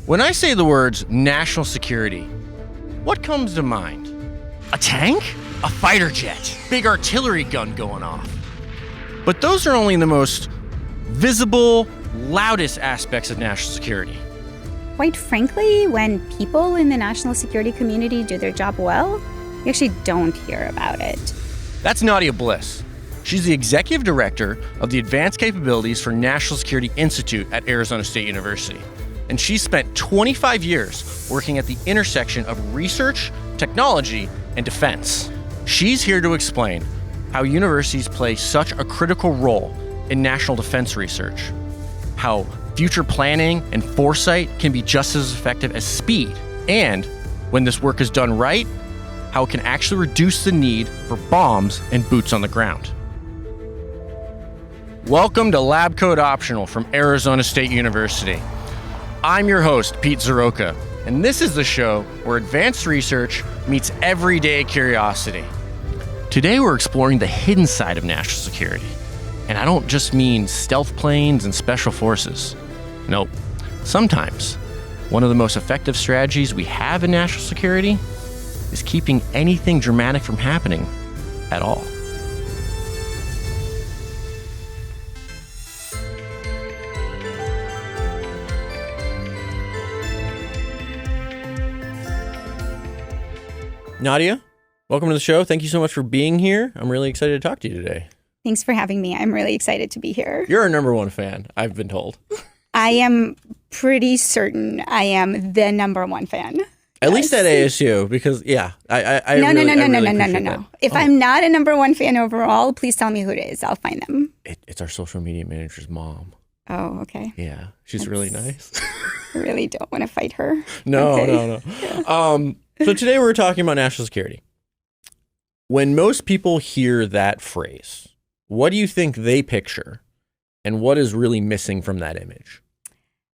When I say the words national security, what comes to mind? A tank? A fighter jet? Big artillery gun going off? But those are only the most visible, loudest aspects of national security. Quite frankly, when people in the national security community do their job well, you actually don't hear about it. That's Nadya Bliss. She's the executive director of the Advanced Capabilities for National Security Institute at Arizona State University. And she spent 25 years working at the intersection of research, technology, and defense. She's here to explain how universities play such a critical role in national defense research, how future planning and foresight can be just as effective as speed, and when this work is done right, how it can actually reduce the need for bombs and boots on the ground. Welcome to Lab Coat Optional from Arizona State University. I'm your host, Pete Zrioka, and this is the show where advanced research meets everyday curiosity. Today we're exploring the hidden side of national security. And I don't just mean stealth planes and special forces. Nope. Sometimes, one of the most effective strategies we have in national security is keeping anything dramatic from happening at all. Nadya, welcome to the show. Thank you so much for being here. I'm really excited to talk to you today. Thanks for having me. I'm really excited to be here. You're our number one fan, I've been told. I am pretty certain I am the number one fan. At least at ASU, because, yeah, I No. that. If I'm not a number one fan overall, please tell me who it is. I'll find them. It's our social media manager's mom. Oh, okay. Yeah, she's really nice. I really don't want to fight her. No. Yeah. So today we're talking about national security. When most people hear that phrase, what do you think they picture, and what is really missing from that image?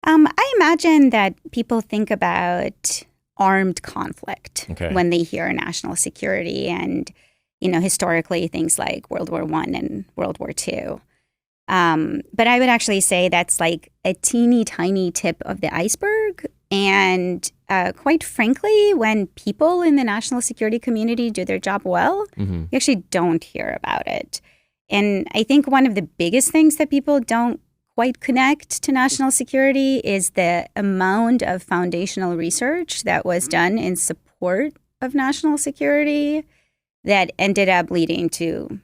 I imagine that people think about armed conflict when they hear national security, and historically things like World War I and World War II. But I would actually say that's like a teeny tiny tip of the iceberg. And quite frankly, when people in the national security community do their job well, you actually don't hear about it. And I think one of the biggest things that people don't quite connect to national security is the amount of foundational research that was done in support of national security that ended up leading to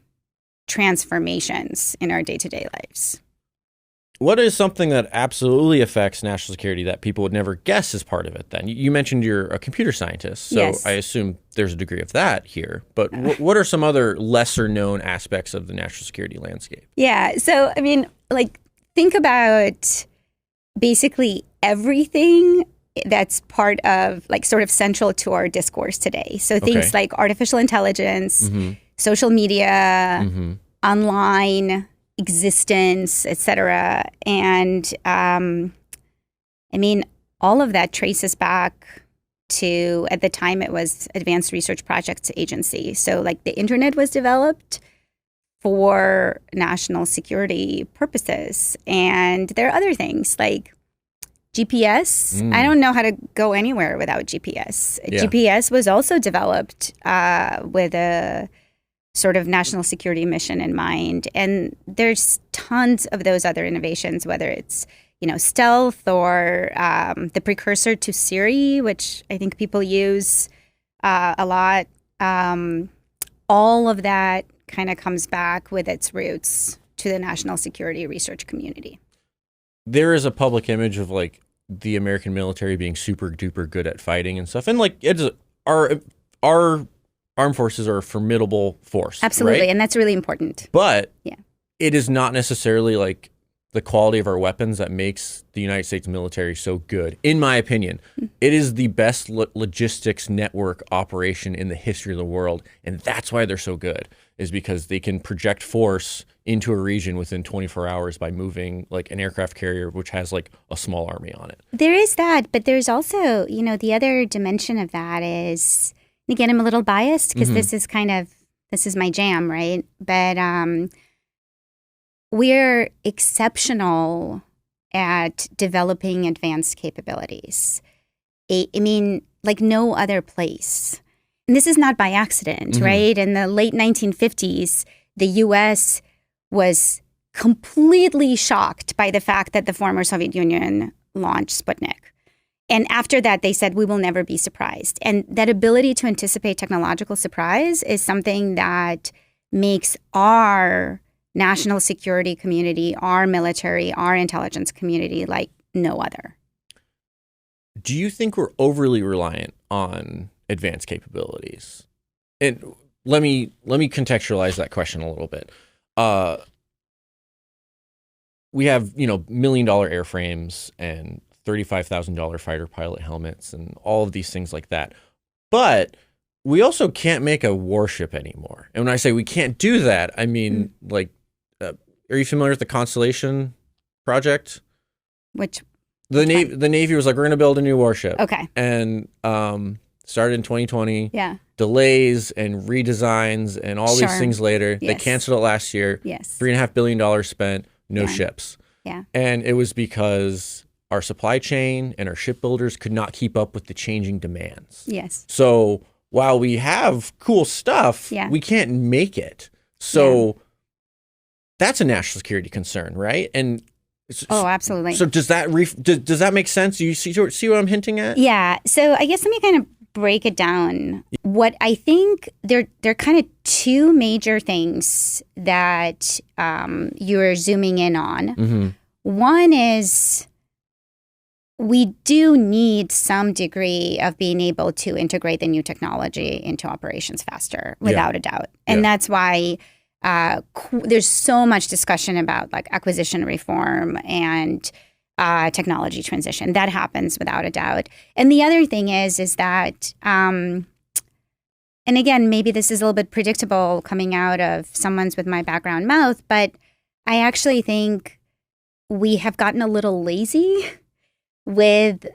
transformations in our day-to-day lives. What is something that absolutely affects national security that people would never guess is part of it then? You mentioned you're a computer scientist, so yes. I assume there's a degree of that here. But what are some other lesser-known aspects of the national security landscape? Yeah, so, think about basically everything that's part of, sort of central to our discourse today. So things like artificial intelligence, social media, online existence, etc. And all of that traces back to, at the time, it was Advanced Research Projects Agency. So the internet was developed for national security purposes. And there are other things like GPS. I don't know how to go anywhere without GPS. Yeah. GPS was also developed with a sort of national security mission in mind. And there's tons of those other innovations, whether it's, stealth or the precursor to Siri, which I think people use a lot. All of that kind of comes back with its roots to the national security research community. There is a public image of the American military being super duper good at fighting and stuff. And it's our armed forces are a formidable force. Absolutely, right? And that's really important. But it is not necessarily the quality of our weapons that makes the United States military so good. In my opinion, it is the best logistics network operation in the history of the world, and that's why they're so good, is because they can project force into a region within 24 hours by moving an aircraft carrier, which has a small army on it. There is that, but there's also, the other dimension of that is, again, I'm a little biased because this is my jam, right? But we're exceptional at developing advanced capabilities. I mean, like no other place. And this is not by accident, right? In the late 1950s, the U.S. was completely shocked by the fact that the former Soviet Union launched Sputnik. And after that, they said, we will never be surprised. And that ability to anticipate technological surprise is something that makes our national security community, our military, our intelligence community like no other. Do you think we're overly reliant on advanced capabilities? And let me contextualize that question a little bit. We have, $1 million airframes and $35,000 fighter pilot helmets and all of these things like that. But we also can't make a warship anymore. And when I say we can't do that, I mean, are you familiar with the Constellation project? Which? The Navy was like, we're going to build a new warship. Okay. And started in 2020. Yeah. Delays and redesigns and all these things later. Yes. They canceled it last year. Yes. $3.5 billion spent, no ships. Yeah. And it was because our supply chain and our shipbuilders could not keep up with the changing demands. Yes. So while we have cool stuff, we can't make it. So that's a national security concern, right? And absolutely. So does that make sense? Do you see what I'm hinting at? Yeah. So I guess let me kind of break it down. What I think there are kind of two major things that you're zooming in on. Mm-hmm. One is we do need some degree of being able to integrate the new technology into operations faster, without a doubt. And that's why there's so much discussion about like acquisition reform and technology transition. That happens without a doubt. And the other thing is that, and again, maybe this is a little bit predictable coming out of someone's with my background mouth, but I actually think we have gotten a little lazy with,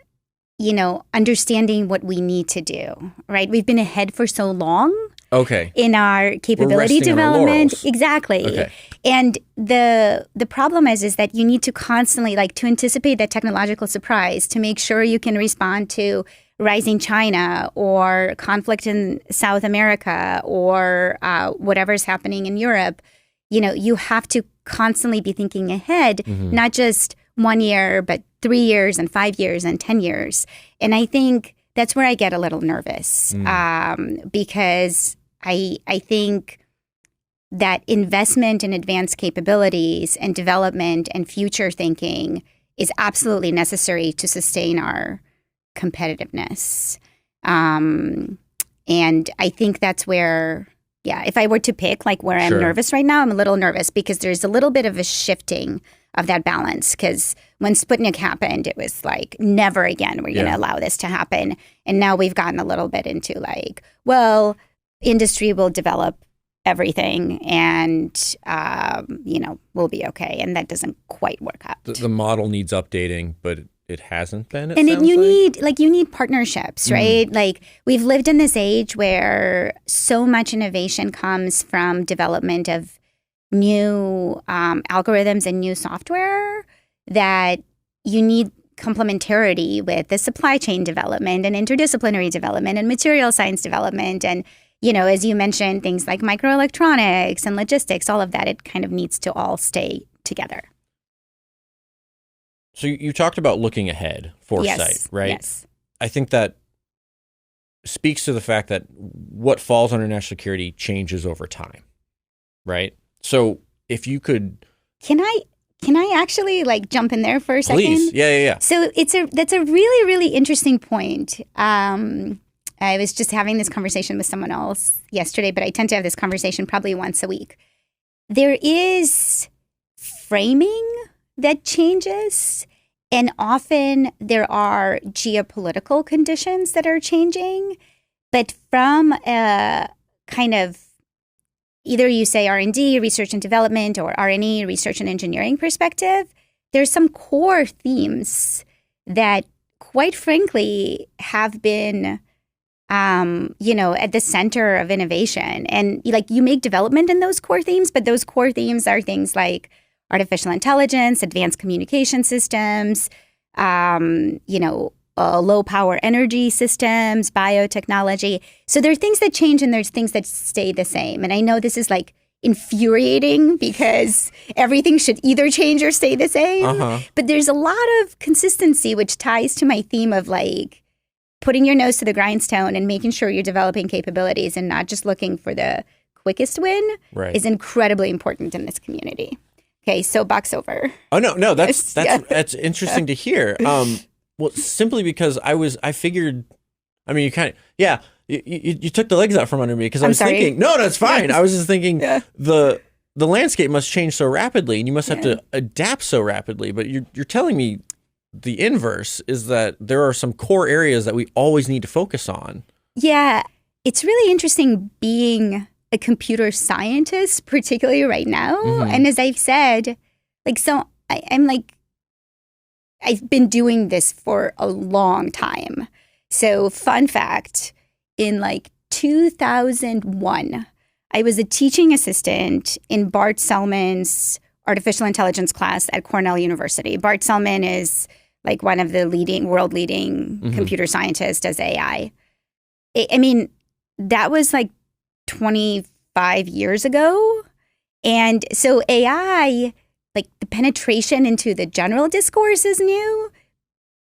understanding what we need to do, right? We've been ahead for so long. Okay. In our capability development. Exactly. Okay. And the problem is that you need to constantly, to anticipate that technological surprise, to make sure you can respond to rising China or conflict in South America or whatever's happening in Europe. You have to constantly be thinking ahead, not just 1 year, but 3 years and 5 years and 10 years. And I think that's where I get a little nervous because I think that investment in advanced capabilities and development and future thinking is absolutely necessary to sustain our competitiveness. And I think that's where, if I were to pick where I'm nervous right now, I'm a little nervous because there's a little bit of a shifting of that balance. Because when Sputnik happened, it was never again we're going to allow this to happen. And now we've gotten a little bit into industry will develop everything and, we'll be okay. And that doesn't quite work out. The model needs updating, but it hasn't been. You need partnerships, right? We've lived in this age where so much innovation comes from development of new algorithms and new software that you need complementarity with the supply chain development and interdisciplinary development and material science development. And, as you mentioned, things like microelectronics and logistics, all of that, it kind of needs to all stay together. So you talked about looking ahead, foresight, right? Yes. I think that speaks to the fact that what falls under national security changes over time, right? So if you could... Can I actually jump in there for a second? Please. Yeah. So that's a really, really interesting point. I was just having this conversation with someone else yesterday, but I tend to have this conversation probably once a week. There is framing that changes, and often there are geopolitical conditions that are changing, but from a kind of either you say R&D, research and development, or R&E, research and engineering perspective, there's some core themes that, quite frankly, have been, at the center of innovation. And you make development in those core themes, but those core themes are things like artificial intelligence, advanced communication systems, low power energy systems, biotechnology. So there are things that change and there's things that stay the same. And I know this is like infuriating because everything should either change or stay the same. But there's a lot of consistency, which ties to my theme of like putting your nose to the grindstone and making sure you're developing capabilities and not just looking for the quickest win is incredibly important in this community. Okay, soapbox over. Oh, no, that's interesting to hear. Well, simply because I figured, I mean, you took the legs out from under me because I was thinking, no, it's fine. I was just thinking the landscape must change so rapidly and you must have to adapt so rapidly. But you're telling me the inverse is that there are some core areas that we always need to focus on. Yeah, it's really interesting being a computer scientist, particularly right now. And as I've said, I've been doing this for a long time. So fun fact, in 2001, I was a teaching assistant in Bart Selman's artificial intelligence class at Cornell University. Bart Selman is like one of the world leading computer scientists, does AI. I mean, that was like 25 years ago. And so AI, like the penetration into the general discourse is new,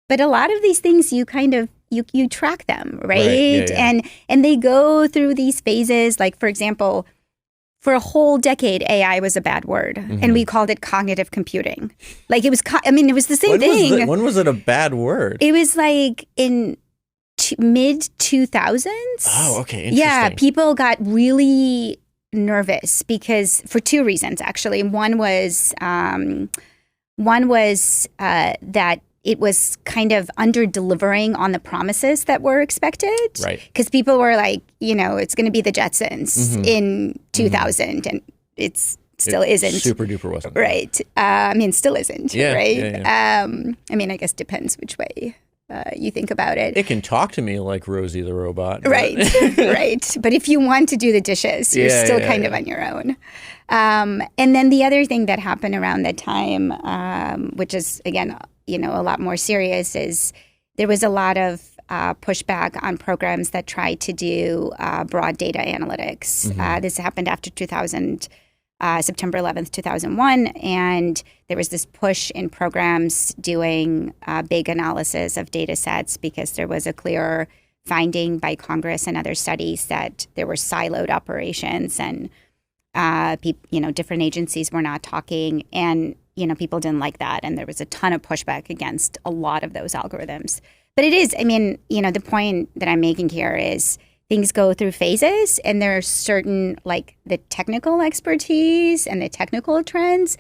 but a lot of these things you kind of, you track them, right? And they go through these phases. Like, for example, for a whole decade, AI was a bad word, and we called it cognitive computing. Like it was, it was the same thing. When was it a bad word? It was like in mid 2000s. Oh, okay, interesting. Yeah, people got really nervous because for two reasons, actually. One was that it was kind of under-delivering on the promises that were expected. Right. Because people were like, it's going to be the Jetsons in 2000, and it isn't. Super-duper wasn't. Right. Still isn't, right? Yeah. I guess depends which way you think about it. It can talk to me like Rosie the robot. But. Right, right. But if you want to do the dishes, you're still kind of on your own. And then the other thing that happened around that time, which is, again, a lot more serious, is there was a lot of pushback on programs that tried to do broad data analytics. This happened after 2000, September 11th, 2001, and there was this push in programs doing big analysis of data sets because there was a clear finding by Congress and other studies that there were siloed operations and different agencies were not talking, and people didn't like that, and there was a ton of pushback against a lot of those algorithms. But it is, the point that I'm making here is things go through phases, and there are certain, like the technical expertise and the technical trends,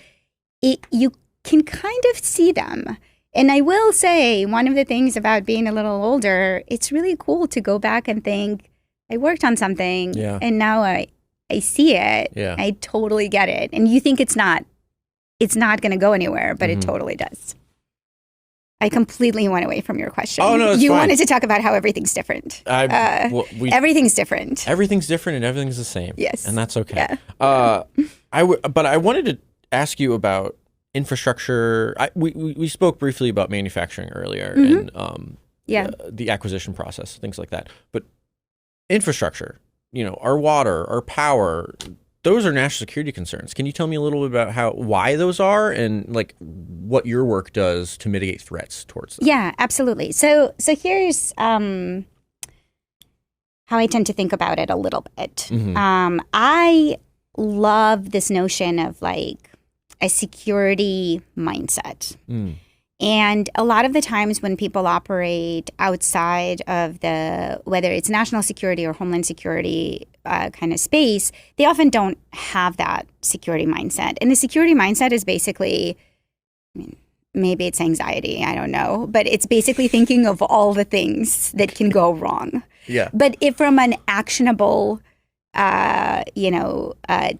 you can kind of see them. And I will say, one of the things about being a little older, it's really cool to go back and think, I worked on something, and now I see it. Yeah. I totally get it. And you think it's not going to go anywhere, but it totally does. I completely went away from your question. Oh, no, it's You fine. wanted to talk about how everything's different. Everything's different. Everything's different and everything's the same. Yes. And that's okay. Yeah. But I wanted to ask you about infrastructure. We spoke briefly about manufacturing earlier and the acquisition process, things like that. But infrastructure, our water, our power, those are national security concerns. Can you tell me a little bit about why those are and like what your work does to mitigate threats towards them? Yeah, absolutely. So here's how I tend to think about it a little bit. I love this notion of like a security mindset. And a lot of the times when people operate outside of whether it's national security or homeland security kind of space, they often don't have that security mindset. And the security mindset is basically, maybe it's anxiety, I don't know, but it's basically thinking of all the things that can go wrong. Yeah. But if from an actionable,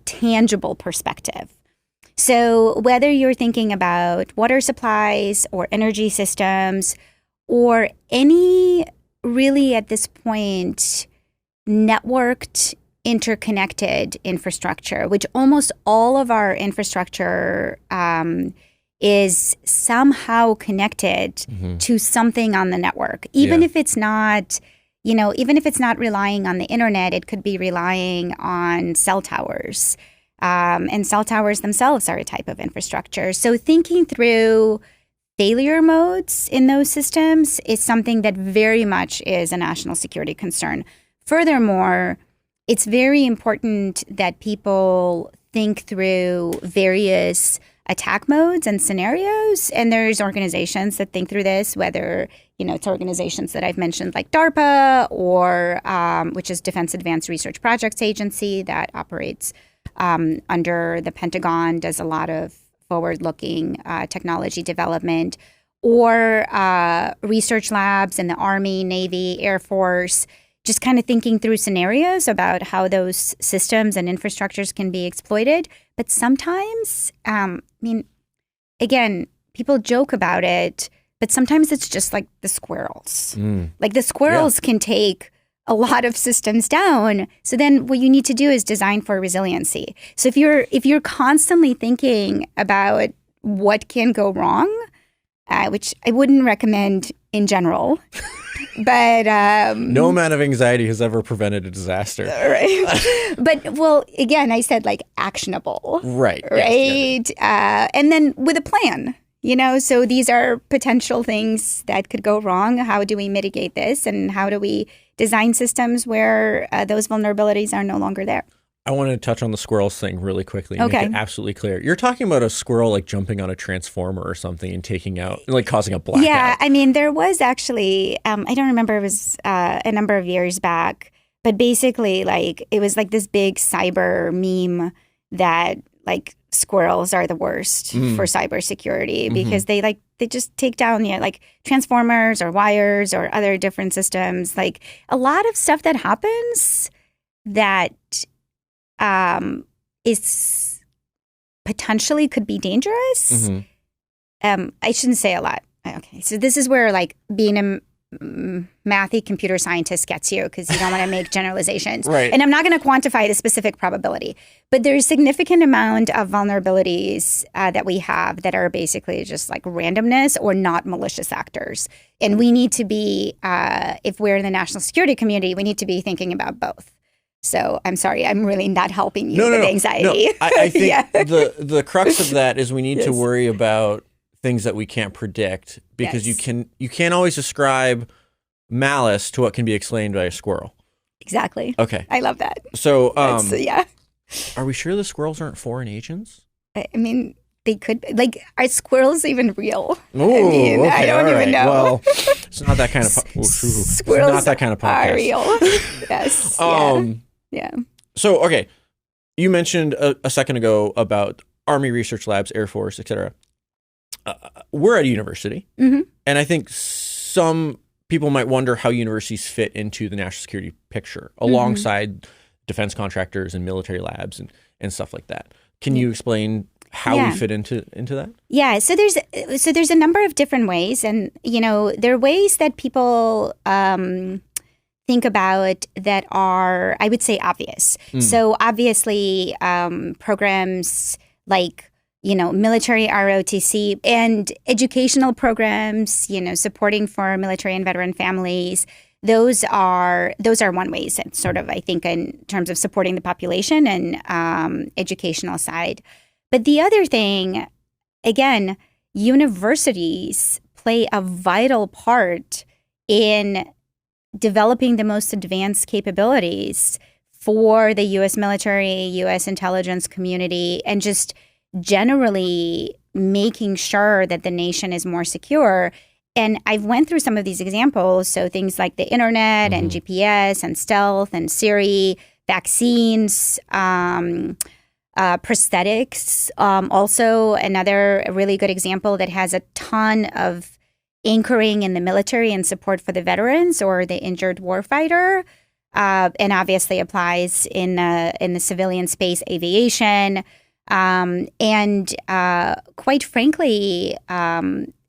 tangible perspective. So whether you're thinking about water supplies or energy systems or any really at this point networked interconnected infrastructure, which almost all of our infrastructure is somehow connected to something on the network, even if it's not, even if it's not relying on the internet, it could be relying on cell towers. And cell towers themselves are a type of infrastructure. So thinking through failure modes in those systems is something that very much is a national security concern. Furthermore, it's very important that people think through various attack modes and scenarios. And there's organizations that think through this, whether, it's organizations that I've mentioned like DARPA or which is Defense Advanced Research Projects Agency that operates under the Pentagon, does a lot of forward-looking technology development, or research labs in the Army, Navy, Air Force, just kind of thinking through scenarios about how those systems and infrastructures can be exploited. But sometimes, again, people joke about it, but sometimes it's just like the squirrels. Like the squirrels can take a lot of systems down. So then what you need to do is design for resiliency. So if you're constantly thinking about what can go wrong, which I wouldn't recommend in general, but no amount of anxiety has ever prevented a disaster. Right. But well, again, I said like actionable. Right. Right. Yes. And then with a plan. So these are potential things that could go wrong. How do we mitigate this? And how do we design systems where those vulnerabilities are no longer there? I want to touch on the squirrels thing really quickly and make it absolutely clear. You're talking about a squirrel like jumping on a transformer or something and taking out, like causing a blackout. Yeah, there was actually, I don't remember, it was a number of years back, but basically like it was like this big cyber meme that like squirrels are the worst for cybersecurity because they just take down like transformers or wires or other different systems. Like a lot of stuff that happens that is potentially could be dangerous. I shouldn't say a lot. Okay, so this is where like being a mathy computer scientist gets you because you don't want to make generalizations. Right. And I'm not going to quantify the specific probability, but there's a significant amount of vulnerabilities that we have that are basically just like randomness or not malicious actors. And we need to be, if we're in the national security community, we need to be thinking about both. So I'm sorry, I'm really not helping you with anxiety. No. I think the crux of that is we need to worry about things that we can't predict because you can't always ascribe malice to what can be explained by a squirrel. Exactly. Okay. I love that. So, are we sure the squirrels aren't foreign agents? They could be. Like, are squirrels even real? Ooh, okay, I don't even know. Well, it's not that kind of squirrels not that kind of podcast. Are real. Yes. Yeah. So, okay, you mentioned a second ago about Army research labs, Air Force, etc. We're at a university, and I think some people might wonder how universities fit into the national security picture alongside defense contractors and military labs and stuff like that. Can you explain how we fit into that? Yeah, so there's a number of different ways, and there are ways that people think about that are, I would say, obvious. So obviously, programs like military ROTC and educational programs, supporting for military and veteran families. Those are one ways, sort of, I think, in terms of supporting the population and educational side. But the other thing, again, universities play a vital part in developing the most advanced capabilities for the U.S. military, U.S. intelligence community, and just generally making sure that the nation is more secure. And I've went through some of these examples. So things like the internet and GPS and stealth and Siri, vaccines, prosthetics. Also, another really good example that has a ton of anchoring in the military and support for the veterans or the injured warfighter, and obviously applies in the civilian space, aviation. And quite frankly,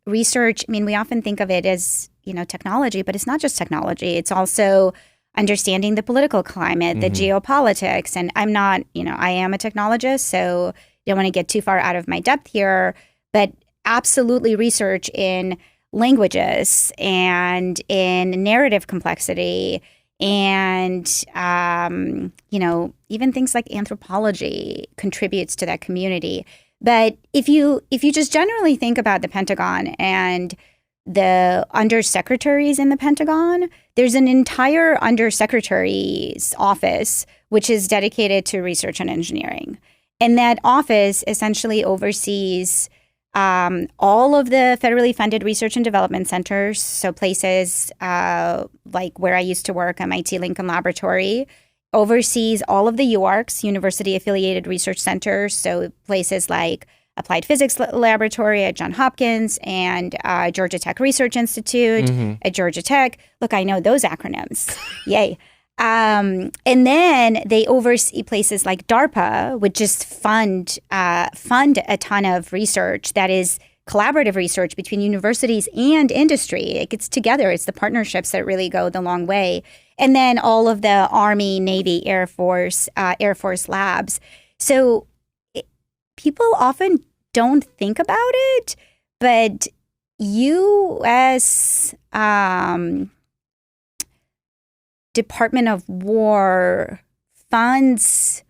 research, we often think of it as, technology, but it's not just technology. It's also understanding the political climate, the geopolitics. And I'm not, I am a technologist, so don't want to get too far out of my depth here, but absolutely research in languages and in narrative complexity and, even things like anthropology contributes to that community. But if you just generally think about the Pentagon and the undersecretaries in the Pentagon, there's an entire undersecretary's office which is dedicated to research and engineering. And that office essentially oversees all of the federally funded research and development centers, so places like where I used to work, MIT Lincoln Laboratory, oversees all of the UARCs, University-Affiliated Research Centers, so places like Applied Physics Laboratory at Johns Hopkins and Georgia Tech Research Institute at Georgia Tech. Look, I know those acronyms. Yay. And then they oversee places like DARPA, which just fund a ton of research that is collaborative research between universities and industry. It gets together. It's the partnerships that really go the long way. And then all of the Army, Navy, Air Force labs. So people often don't think about it, but U.S. Department of War funds,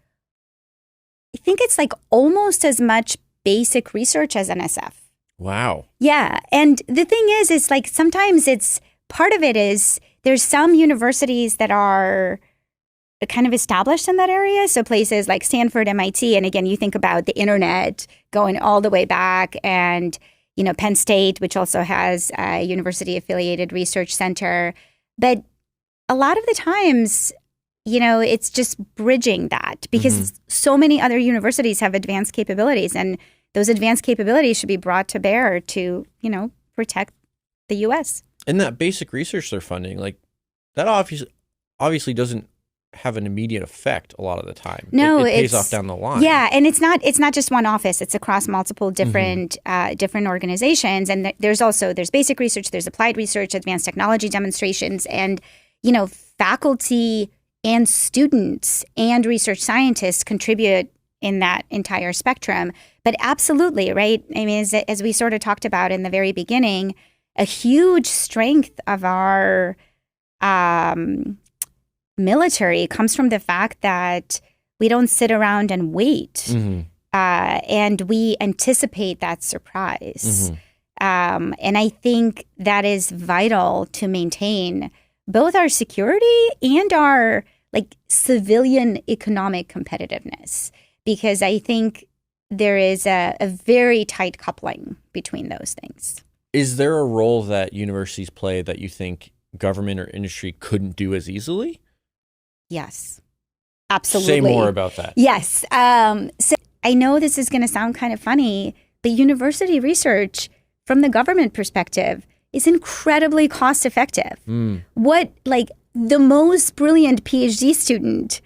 I think it's like almost as much basic research as NSF. Wow. Yeah. And the thing is, it's like sometimes it's part of it is there's some universities that are kind of established in that area. So places like Stanford, MIT, and again, you think about the internet going all the way back and, Penn State, which also has a university-affiliated research center. But a lot of the times, it's just bridging that because so many other universities have advanced capabilities and those advanced capabilities should be brought to bear to, protect the U.S. And that basic research they're funding, like that obviously doesn't have an immediate effect a lot of the time. No, it pays off down the line. Yeah, and it's not just one office. It's across multiple different organizations. And there's basic research, there's applied research, advanced technology demonstrations, and faculty and students and research scientists contribute in that entire spectrum. But absolutely, right? I mean, as we sort of talked about in the very beginning, a huge strength of our military comes from the fact that we don't sit around and wait, and we anticipate that surprise. And I think that is vital to maintain both our security and our civilian economic competitiveness, because I think there is a very tight coupling between those things. Is there a role that universities play that you think government or industry couldn't do as easily? Yes, absolutely. Say more about that. Yes. So I know this is going to sound kind of funny, but university research from the government perspective is incredibly cost effective. What the most brilliant PhD student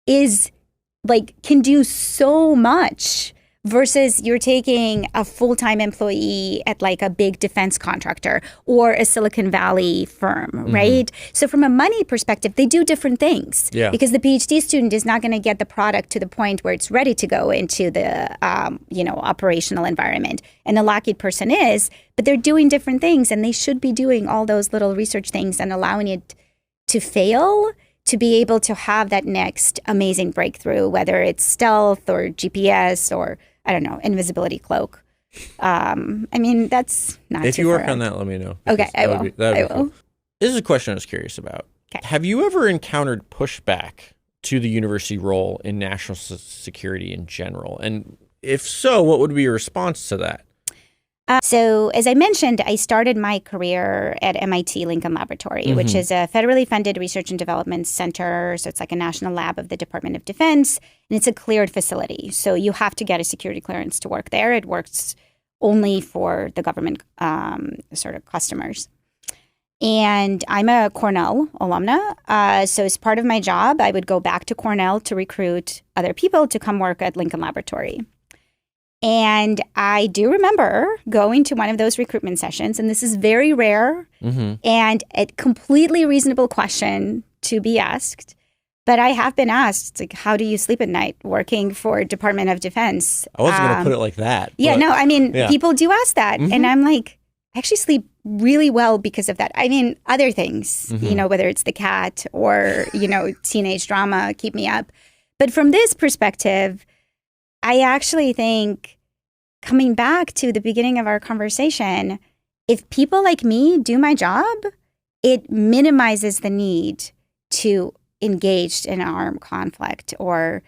can do so much versus you're taking a full-time employee at a big defense contractor or a Silicon Valley firm, right? So from a money perspective, they do different things. Yeah. Because the PhD student is not going to get the product to the point where it's ready to go into the operational environment. And the Lockheed person is, but they're doing different things and they should be doing all those little research things and allowing it to fail to be able to have that next amazing breakthrough, whether it's stealth or GPS or, I don't know, invisibility cloak. I mean, that's not If you work on that, let me know. Okay, I will. Cool. This is a question I was curious about. Okay. Have you ever encountered pushback to the university role in national security in general? And if so, what would be your response to that? So as I mentioned, I started my career at MIT Lincoln Laboratory, which is a federally funded research and development center. So it's like a national lab of the Department of Defense, and it's a cleared facility. So you have to get a security clearance to work there. It works only for the government sort of customers. And I'm a Cornell alumna. So as part of my job, I would go back to Cornell to recruit other people to come work at Lincoln Laboratory. And I do remember going to one of those recruitment sessions, and this is very rare and a completely reasonable question to be asked. But I have been asked, like, how do you sleep at night working for Department of Defense? I wasn't going to put it like that. Yeah, no, I mean, people do ask that. And I'm like, I actually sleep really well because of that. I mean, other things, whether it's the cat or, teenage drama keep me up. But from this perspective, I actually think, coming back to the beginning of our conversation, if people like me do my job, it minimizes the need to engage in armed conflict or,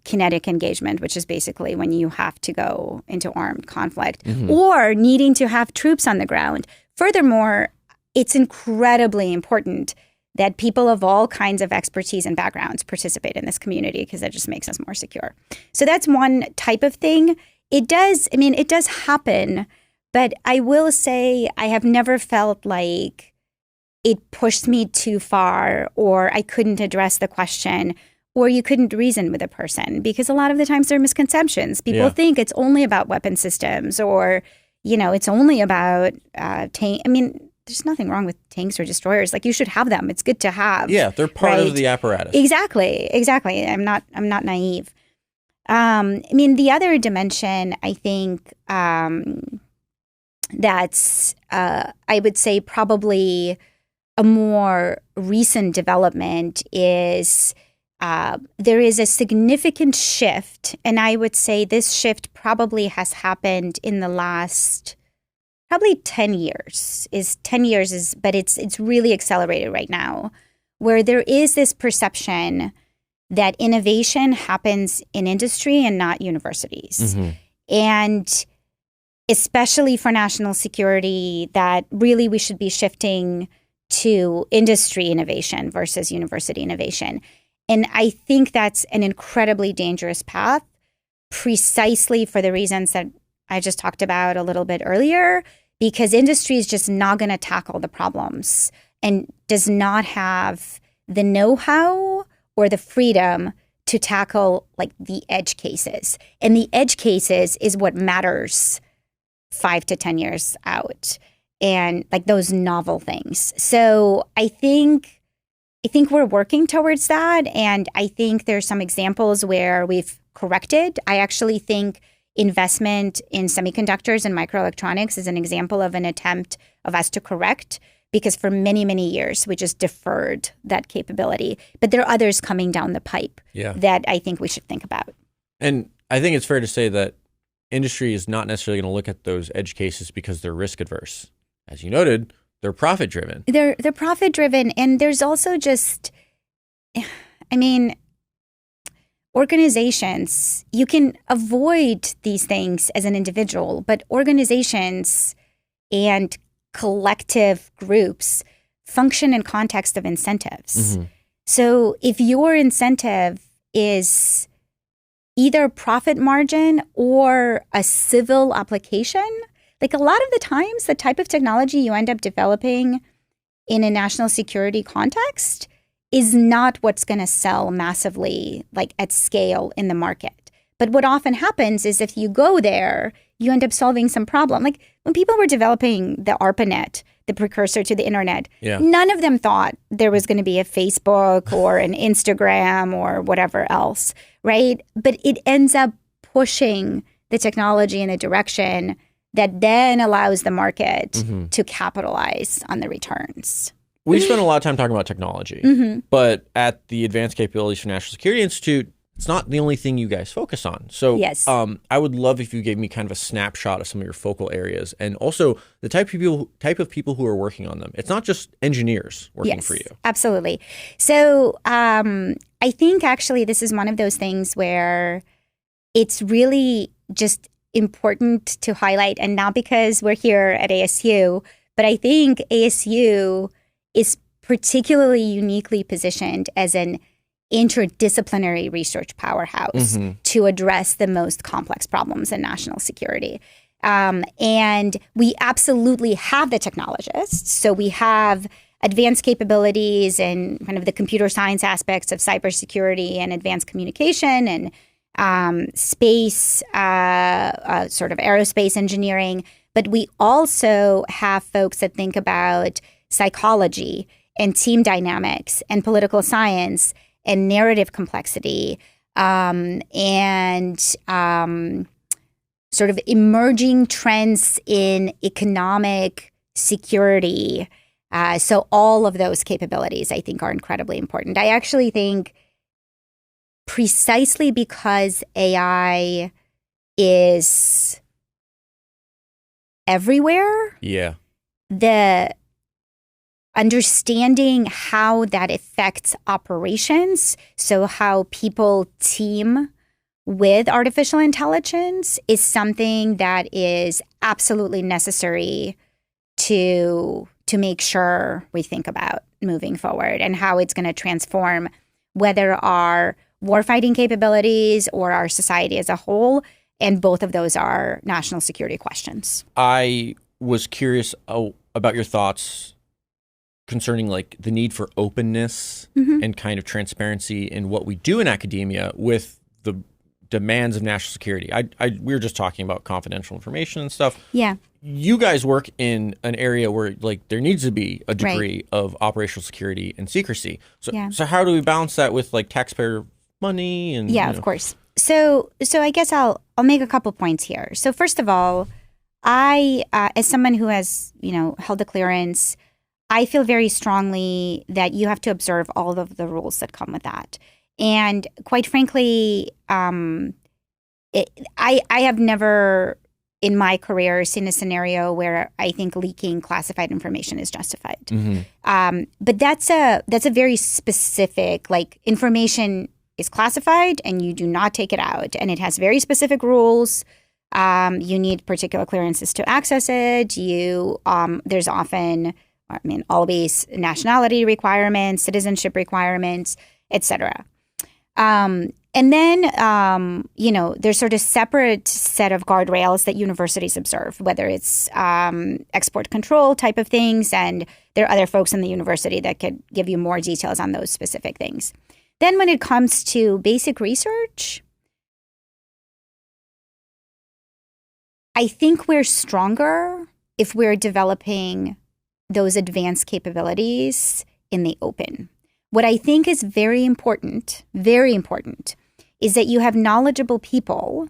kinetic engagement, which is basically when you have to go into armed conflict or needing to have troops on the ground. Furthermore, it's incredibly important that people of all kinds of expertise and backgrounds participate in this community because that just makes us more secure. So that's one type of thing. It does happen, but I will say I have never felt like it pushed me too far or I couldn't address the question or you couldn't reason with a person because a lot of the times there are misconceptions. People think it's only about weapon systems or, it's only about tank. I mean, there's nothing wrong with tanks or destroyers. Like, you should have them. It's good to have. Yeah, they're part of the apparatus. Exactly. I'm not naive. The other dimension, I think, that's, I would say, probably a more recent development is there is a significant shift, and I would say this shift probably has happened in the last probably 10 years. But it's really accelerated right now, where there is this perception that innovation happens in industry and not universities. And especially for national security, that really we should be shifting to industry innovation versus university innovation. And I think that's an incredibly dangerous path, precisely for the reasons that I just talked about a little bit earlier, because industry is just not going to tackle the problems and does not have the know-how or the freedom to tackle like the edge cases. And the edge cases is what matters 5 to 10 years out, and like those novel things. So I think we're working towards that. And I think there's some examples where we've corrected. I actually think investment in semiconductors and microelectronics is an example of an attempt of us to correct, because for many, many years, we just deferred that capability. But there are others coming down the pipe that I think we should think about. And I think it's fair to say that industry is not necessarily going to look at those edge cases because they're risk adverse. As you noted, they're profit driven. They're profit driven. And there's also just, organizations, you can avoid these things as an individual, but organizations and collective groups function in context of incentives. So if your incentive is either profit margin or a civil application, like a lot of the times, the type of technology you end up developing in a national security context is not what's going to sell massively, like at scale in the market. But what often happens is if you go there, you end up solving some problem. Like when people were developing the ARPANET, the precursor to the internet, none of them thought there was going to be a Facebook or an Instagram or whatever else, right? But it ends up pushing the technology in a direction that then allows the market to capitalize on the returns. We spent a lot of time talking about technology, but at the Advanced Capabilities for National Security Institute, it's not the only thing you guys focus on. So I would love if you gave me kind of a snapshot of some of your focal areas and also the type of people who are working on them. It's not just engineers working for you. Absolutely. So I think actually this is one of those things where it's really just important to highlight, and not because we're here at ASU, but I think ASU is particularly uniquely positioned as an interdisciplinary research powerhouse to address the most complex problems in national security. And we absolutely have the technologists. So we have advanced capabilities and kind of the computer science aspects of cybersecurity and advanced communication and space, sort of aerospace engineering. But we also have folks that think about psychology and team dynamics and political science and narrative complexity and sort of emerging trends in economic security. So all of those capabilities, I think, are incredibly important. I actually think precisely because AI is everywhere, the understanding how that affects operations, so how people team with artificial intelligence, is something that is absolutely necessary to make sure we think about moving forward and how it's going to transform whether our warfighting capabilities or our society as a whole. And both of those are national security questions. I was curious about your thoughts concerning like the need for openness and kind of transparency in what we do in academia with the demands of national security. We were just talking about confidential information and stuff. Yeah. You guys work in an area where like there needs to be a degree of operational security and secrecy. So how do we balance that with like taxpayer money and of course. So I guess I'll make a couple points here. So first of all, I as someone who has, held a clearance, I feel very strongly that you have to observe all of the rules that come with that. And quite frankly, I have never in my career seen a scenario where I think leaking classified information is justified. But that's a very specific, like, information is classified and you do not take it out. And it has very specific rules. You need particular clearances to access it. There's often, always nationality requirements, citizenship requirements, etc. And then, there's sort of separate set of guardrails that universities observe, whether it's export control type of things. And there are other folks in the university that could give you more details on those specific things. Then when it comes to basic research, I think we're stronger if we're developing those advanced capabilities in the open. What I think is very important, is that you have knowledgeable people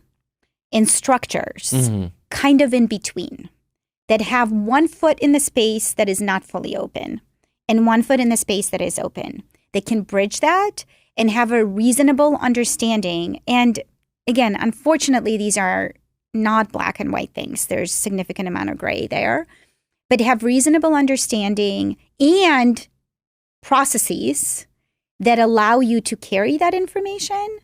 in structures kind of in between that have one foot in the space that is not fully open and one foot in the space that is open. They can bridge that and have a reasonable understanding. And again, unfortunately, these are not black and white things. There's a significant amount of gray there. But have reasonable understanding and processes that allow you to carry that information.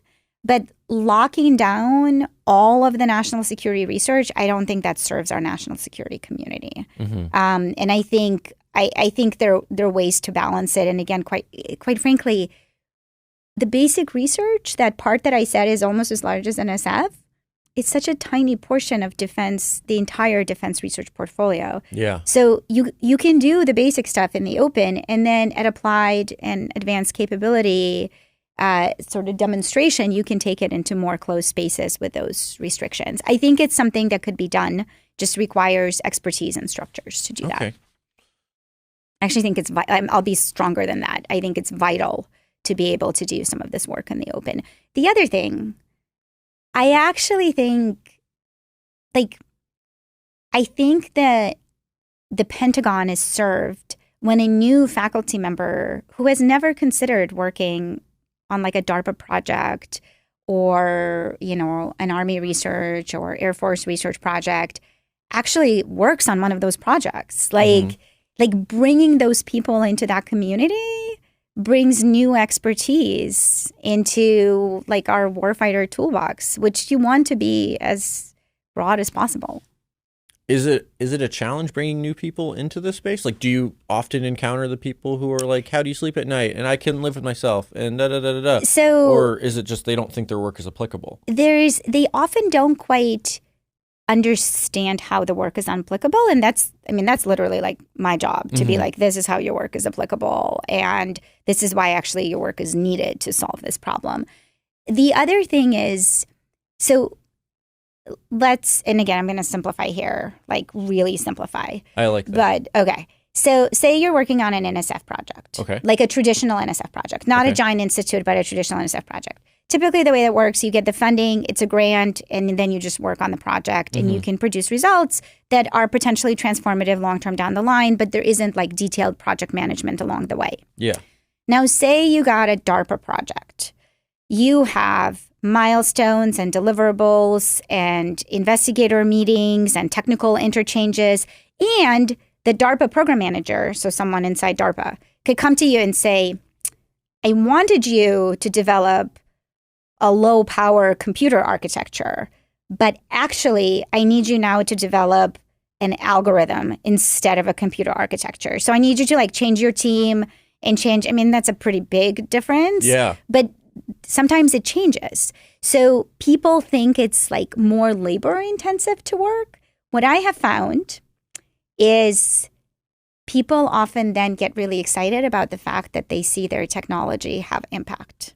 But locking down all of the national security research, I don't think that serves our national security community. And I think there are ways to balance it. And again, quite frankly, the basic research, that part that I said is almost as large as NSF, it's such a tiny portion of defense, the entire defense research portfolio. Yeah. So you can do the basic stuff in the open, and then at applied and advanced capability sort of demonstration, you can take it into more closed spaces with those restrictions. I think it's something that could be done, just requires expertise and structures to do that. I actually think I'll be stronger than that. I think it's vital to be able to do some of this work in the open. The other thing, I actually think, I think that the Pentagon is served when a new faculty member who has never considered working on like a DARPA project or, an Army research or Air Force research project actually works on one of those projects. Like bringing those people into that community brings new expertise into like our warfighter toolbox, which you want to be as broad as possible. Is it a challenge bringing new people into this space? Like, do you often encounter the people who are like, how do you sleep at night? And I can live with myself and da-da-da-da-da. So, or is it just they don't think their work is applicable? They often don't quite understand how the work is applicable. And that's literally like my job to be like, this is how your work is applicable. And this is why actually your work is needed to solve this problem. The other thing is, and again, I'm going to simplify here, like really simplify. I like that. But okay. So say you're working on an NSF project, like a traditional NSF project, not a giant institute, but a traditional NSF project. Typically, the way that works, you get the funding, it's a grant, and then you just work on the project, and you can produce results that are potentially transformative long-term down the line, but there isn't like detailed project management along the way. Yeah. Now, say you got a DARPA project. You have milestones and deliverables and investigator meetings and technical interchanges, and the DARPA program manager, so someone inside DARPA, could come to you and say, I wanted you to develop a low power computer architecture, but actually I need you now to develop an algorithm instead of a computer architecture. So I need you to like change your team and change. I mean, that's a pretty big difference. Yeah. But sometimes it changes. So people think it's like more labor intensive to work. What I have found is people often then get really excited about the fact that they see their technology have impact.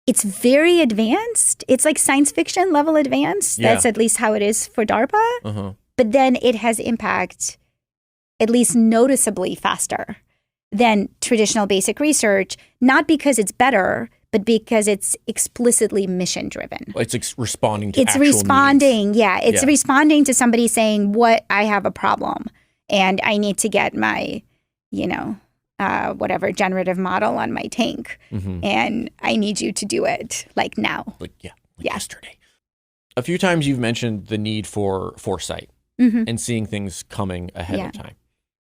It's very advanced. It's like science fiction level advanced. Yeah. That's at least how it is for DARPA. But then it has impact at least noticeably faster than traditional basic research, not because it's better, but because it's explicitly mission driven. It's responding to It's actual responding, needs. yeah. It's responding to somebody saying, what, I have a problem and I need to get my, whatever generative model on my tank. And I need you to do it like now. Yesterday. A few times you've mentioned the need for foresight and seeing things coming ahead of time.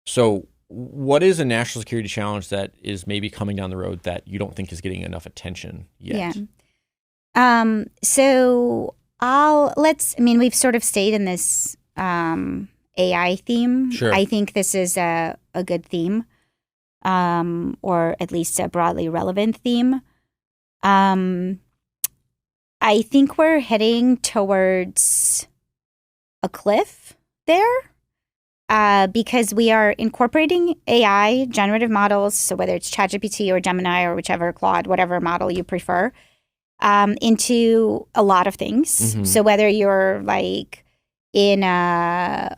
So what is a national security challenge that is maybe coming down the road that you don't think is getting enough attention yet? So we've sort of stayed in this AI theme. Sure. I think this is a good theme, or at least a broadly relevant theme. I think we're heading towards a cliff there. Because we are incorporating AI, generative models, so whether it's ChatGPT or Gemini or whichever Claude, whatever model you prefer, into a lot of things. So whether you're like in a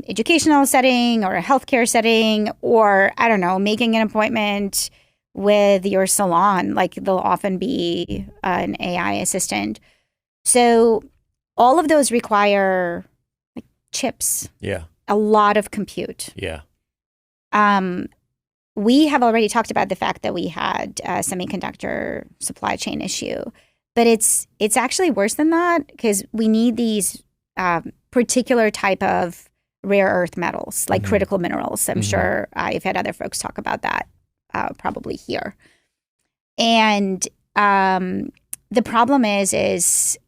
educational setting or a healthcare setting, or I don't know, making an appointment with your salon, like there'll often be an AI assistant. So all of those require like chips. Yeah. A lot of compute. Yeah. We have already talked about the fact that we had a semiconductor supply chain issue, but it's actually worse than that because we need these particular type of rare earth metals, like critical minerals. I'm sure I've had other folks talk about that probably here. And the problem is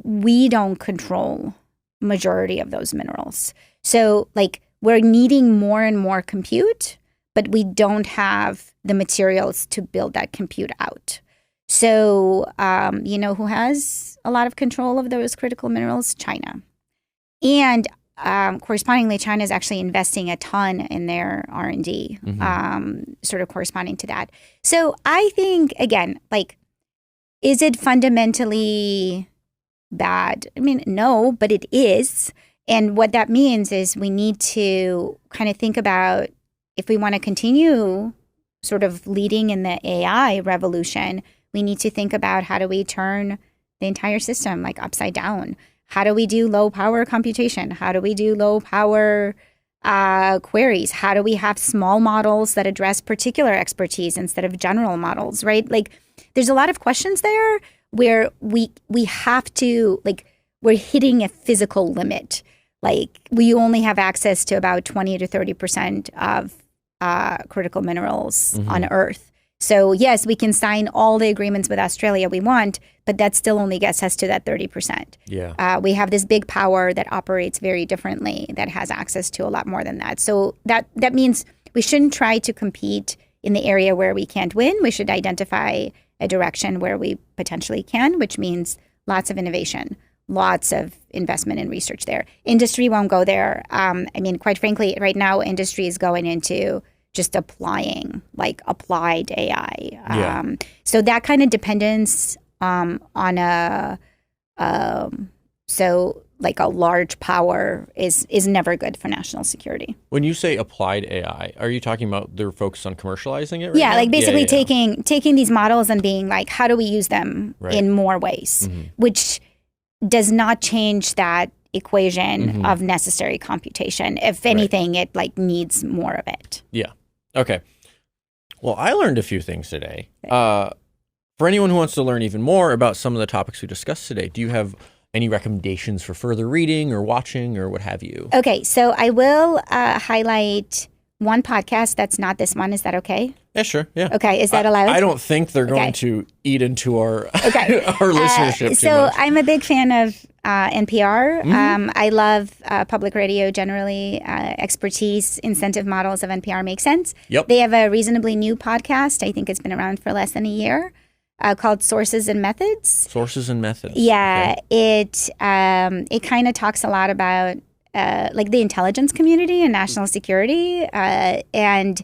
we don't control majority of those minerals. So like we're needing more and more compute, but we don't have the materials to build that compute out. So you know who has a lot of control of those critical minerals? China. And correspondingly, China is actually investing a ton in their R&D, sort of corresponding to that. So I think, again, like, is it fundamentally bad? I mean, no, but it is. And what that means is we need to kind of think about if we want to continue sort of leading in the AI revolution, we need to think about how do we turn the entire system like upside down? How do we do low power computation? How do we do low power queries? How do we have small models that address particular expertise instead of general models, right? Like there's a lot of questions there where we have to, like, we're hitting a physical limit. Like we only have access to about 20 to 30% of critical minerals on Earth. So yes, we can sign all the agreements with Australia we want, but that still only gets us to that 30%. Yeah. We have this big power that operates very differently that has access to a lot more than that. So that means we shouldn't try to compete in the area where we can't win. We should identify a direction where we potentially can, which means lots of innovation, lots of investment in research there. Industry won't go there. I mean, quite frankly, right now, industry is going into just applying, like applied AI. So that kind of dependence on a, so like a large power is never good for national security. When you say applied AI, are you talking about they're focused on commercializing it right Yeah, now? like basically taking these models and being like, how do we use them in more ways, which does not change that equation of necessary computation. If anything, it like needs more of it. Yeah. Okay. Well, I learned a few things today. For anyone who wants to learn even more about some of the topics we discussed today, do you have any recommendations for further reading or watching or what have you? Okay, so I will highlight one podcast that's not this one. Is that okay? Yeah, sure. Yeah. Okay, is that allowed? I don't think they're going to eat into our our listenership too much. I'm a big fan of NPR. I love public radio generally. Expertise, incentive models of NPR make sense. Yep. They have a reasonably new podcast. I think it's been around for less than a year. Called Sources and Methods. Sources and Methods. Yeah, okay. It kind of talks a lot about like the intelligence community and national security, and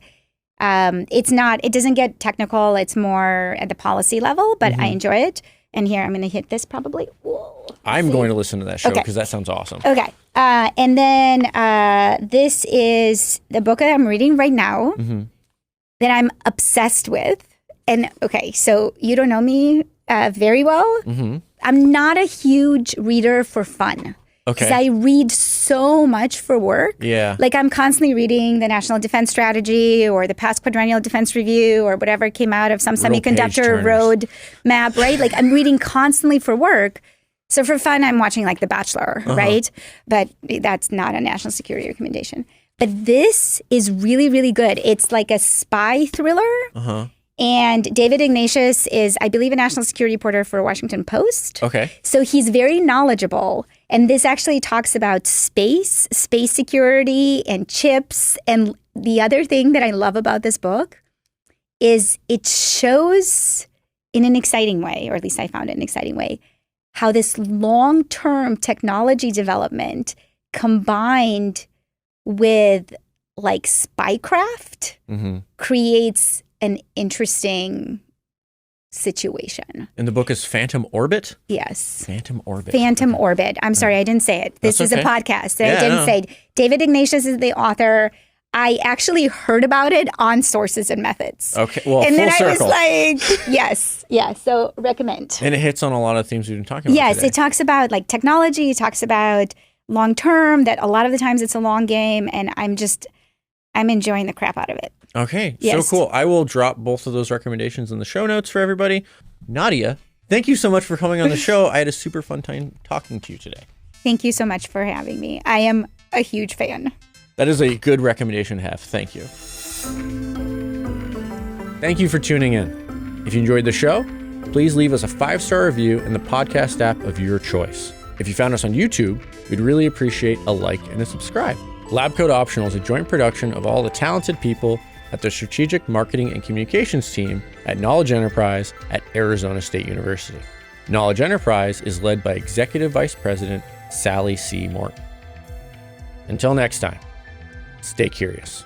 it doesn't get technical. It's more at the policy level, but I enjoy it. And here I'm going to hit this probably. Whoa, I'm going to listen to that show because that sounds awesome. Okay, and then this is the book that I'm reading right now that I'm obsessed with. And okay, so you don't know me very well. I'm not a huge reader for fun. Okay. Because I read so much for work. Yeah. Like I'm constantly reading the National Defense Strategy or the past Quadrennial Defense Review or whatever came out of some semiconductor road map, right? Like I'm reading constantly for work. So for fun, I'm watching like The Bachelor, right? But that's not a national security recommendation. But this is really, really good. It's like a spy thriller. And David Ignatius is, I believe, a national security reporter for Washington Post. Okay. So he's very knowledgeable. And this actually talks about space security, and chips. And the other thing that I love about this book is it shows in an exciting way, or at least I found it an exciting way, how this long-term technology development combined with like spycraft creates an interesting situation. And the book is Phantom Orbit? Yes. Phantom Orbit. Phantom Orbit. I'm sorry, I didn't say it. This is a podcast. I didn't say it. David Ignatius is the author. I actually heard about it on Sources and Methods. Okay, well, and then full circle. I was like, yes, so recommend. And it hits on a lot of themes we've been talking about Yes, today. it talks about like technology. It talks about long-term, that a lot of the times it's a long game, and I'm enjoying the crap out of it. Okay, yes. So cool. I will drop both of those recommendations in the show notes for everybody. Nadya, thank you so much for coming on the show. I had a super fun time talking to you today. Thank you so much for having me. I am a huge fan. That is a good recommendation to have. Thank you. Thank you for tuning in. If you enjoyed the show, please leave us a 5-star review in the podcast app of your choice. If you found us on YouTube, we'd really appreciate a like and a subscribe. Lab Coat Optional is a joint production of all the talented people at the Strategic Marketing and Communications team at Knowledge Enterprise at Arizona State University. Knowledge Enterprise is led by Executive Vice President Sally C. Morton. Until next time, stay curious.